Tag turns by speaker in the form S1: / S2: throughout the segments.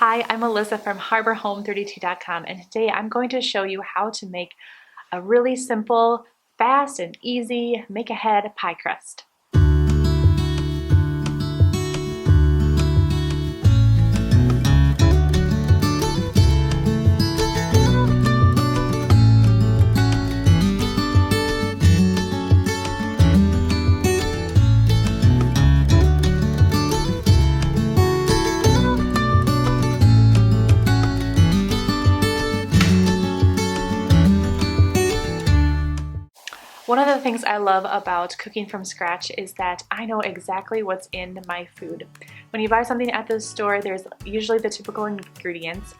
S1: Hi, I'm Alyssa from HarborHome32.com, and today I'm going to show you how to make a really simple, fast, and easy make-ahead pie crust. One of the things I love about cooking from scratch is that I know exactly what's in my food. When you buy something at the store, there's usually the typical ingredients,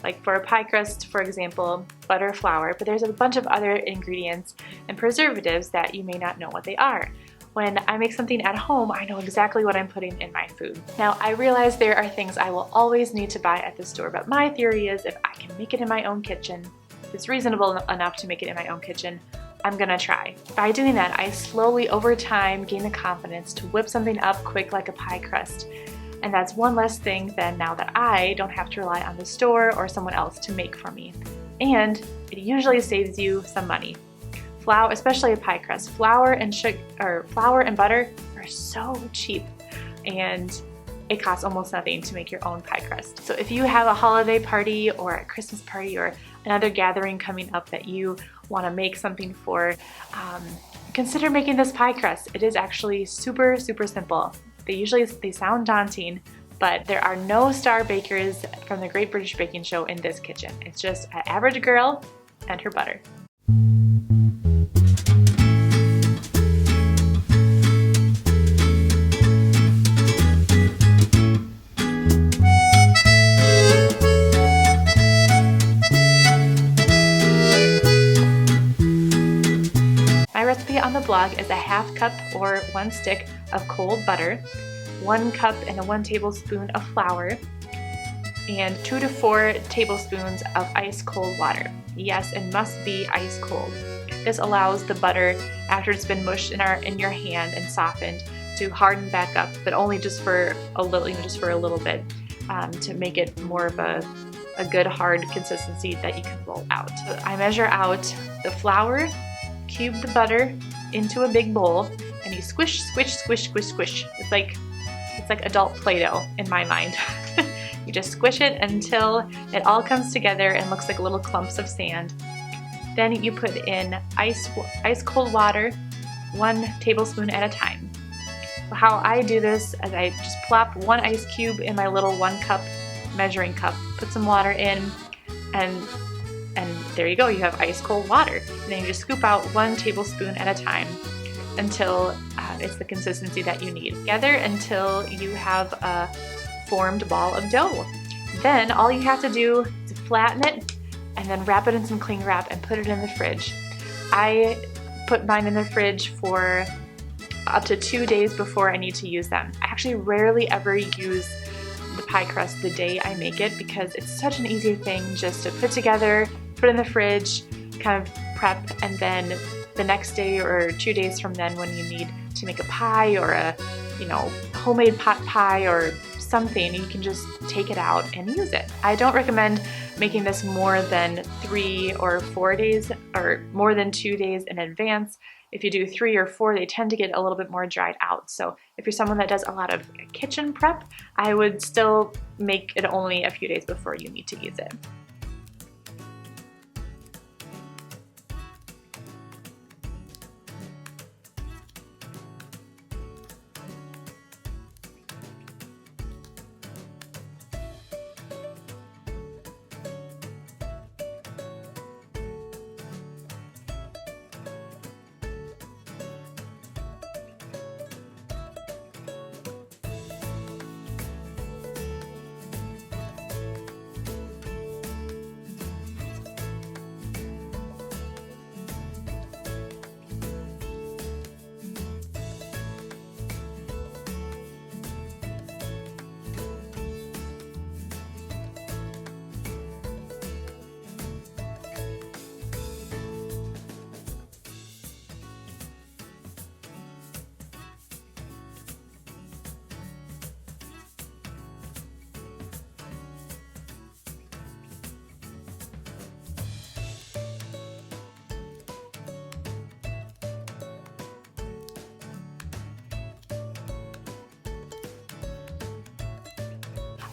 S1: like for a pie crust, for example, butter, flour, but there's a bunch of other ingredients and preservatives that you may not know what they are. When I make something at home, I know exactly what I'm putting in my food. Now, I realize there are things I will always need to buy at the store, but my theory is if I can make it in my own kitchen, if it's reasonable enough to make it in my own kitchen, I'm gonna try. By doing that, I slowly over time gain the confidence to whip something up quick like a pie crust. And that's one less thing than now that I don't have to rely on the store or someone else to make for me. And it usually saves you some money. Flour, especially a pie crust, flour and butter are so cheap, and it costs almost nothing to make your own pie crust. So if you have a holiday party or a Christmas party or another gathering coming up that you want to make something for, consider making this pie crust. It is actually super simple. They sound daunting, but there are no star bakers from the Great British Baking Show in this kitchen. It's just an average girl and her butter. My recipe on the blog is a half cup or 1 stick of cold butter, 1 cup and 1 tablespoon of flour, and 2 to 4 tablespoons of ice cold water. Yes, it must be ice cold. This allows the butter, after it's been mushed in your hand and softened, to harden back up, but only just for a little bit, to make it more of a good hard consistency that you can roll out. So I measure out the flour, cube the butter into a big bowl, and you squish. It's like adult Play-Doh in my mind. You just squish it until it all comes together and looks like little clumps of sand. Then you put in ice cold water, 1 tablespoon at a time. How I do this is I just plop 1 ice cube in my little 1 cup measuring cup, put some water in, and there you go, you have ice cold water. And then you just scoop out 1 tablespoon at a time until it's the consistency that you need. Together until you have a formed ball of dough. Then all you have to do is flatten it and then wrap it in some cling wrap and put it in the fridge. I put mine in the fridge for up to 2 days before I need to use them. I actually rarely ever use the pie crust the day I make it because it's such an easy thing just to put together, put in the fridge, kind of prep, and then the next day or 2 days from then when you need to make a pie or a homemade pot pie or something, you can just take it out and use it. I don't recommend making this more than 3 or 4 days or more than 2 days in advance. If you do 3 or 4, they tend to get a little bit more dried out. So if you're someone that does a lot of kitchen prep, I would still make it only a few days before you need to use it.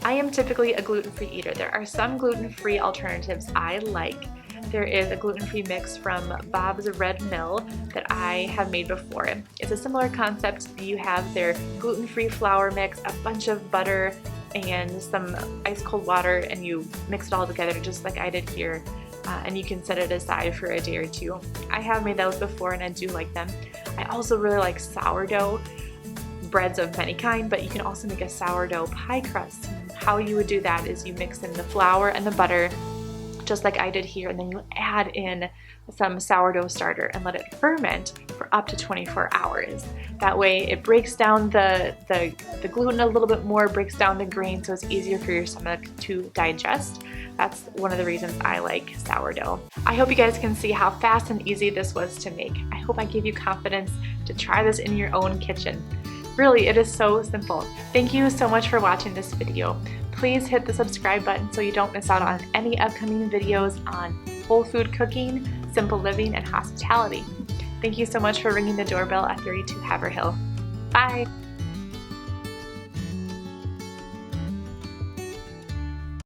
S1: I am typically a gluten-free eater. There are some gluten-free alternatives I like. There is a gluten-free mix from Bob's Red Mill that I have made before. It's a similar concept. You have their gluten-free flour mix, a bunch of butter, and some ice cold water, and you mix it all together just like I did here. And you can set it aside for a day or two. I have made those before and I do like them. I also really like sourdough breads of many kind, but you can also make a sourdough pie crust. How you would do that is you mix in the flour and the butter just like I did here, and then you add in some sourdough starter and let it ferment for up to 24 hours. That way it breaks down the gluten a little bit more, breaks down the grain, so it's easier for your stomach to digest. That's one of the reasons I like sourdough. I hope you guys can see how fast and easy this was to make. I hope I gave you confidence to try this in your own kitchen. Really, it is so simple. Thank you so much for watching this video. Please hit the subscribe button so you don't miss out on any upcoming videos on whole food cooking, simple living, and hospitality. Thank you so much for ringing the doorbell at 32 Haverhill. Bye!